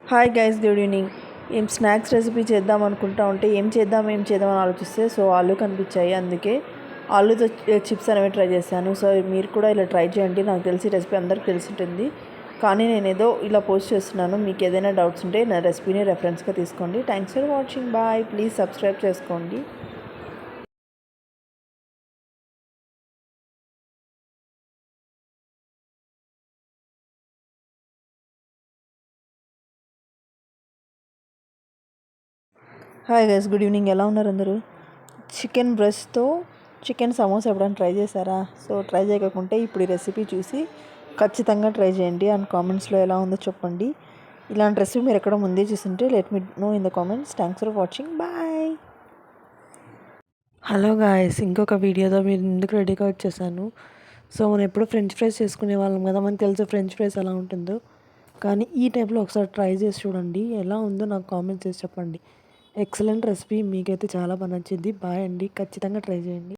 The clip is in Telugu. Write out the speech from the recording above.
Hi guys, good evening. Snacks recipe చేద్దాం అనుకుంటా ఉంటే ఏం చేద్దాం అని ఆలోచిస్తే ఆలు కనిపించాయి. అందుకే ఆలుతో చిప్స్ అనేవి ట్రై చేశాను. సో మీరు కూడా ఇలా ట్రై చేయండి. నాకు తెలిసి రెసిపీ అందరికి తెలిసి ఉంటుంది, కానీ నేను ఏదో ఇలా పోస్ట్ చేస్తున్నాను. మీకు ఏదైనా డౌట్స్ ఉంటే నా రెసిపీని రెఫరెన్స్గా తీసుకోండి. Thanks for watching. Bye. Please subscribe చేసుకోండి. Hi guys, good evening. ఎలా ఉన్నారు అందరూ? చికెన్ బ్రెస్ట్తో చికెన్ సమోసా ఎప్పుడైనా ట్రై చేశారా? సో ట్రై చేయకుంటే ఇప్పుడు ఈ రెసిపీ చూసి ఖచ్చితంగా ట్రై చేయండి అండ్ కామెంట్స్లో ఎలా ఉందో చెప్పండి. ఇలాంటి రెసిపీ మీరు ఎక్కడ ముందే చూస్తుంటే let me know in the comments. Thanks for watching. Bye. Hello guys, ఇంకొక వీడియోతో మీరు ముందుకు రెడీగా వచ్చేసాను. సో మనం ఎప్పుడు ఫ్రెంచ్ ఫ్రైస్ చేసుకునే వాళ్ళం కదా, మనకు తెలుసు ఫ్రెంచ్ ఫ్రైస్ ఎలా ఉంటుందో. కానీ ఈ టైప్లో ఒకసారి ట్రై చేసి చూడండి, ఎలా ఉందో నాకు కామెంట్స్ చేసి చెప్పండి. ఎక్సలెంట్ రెసిపీ, మీకైతే చాలా బాగా నచ్చింది. బాయ్ అండి, ఖచ్చితంగా ట్రై చేయండి.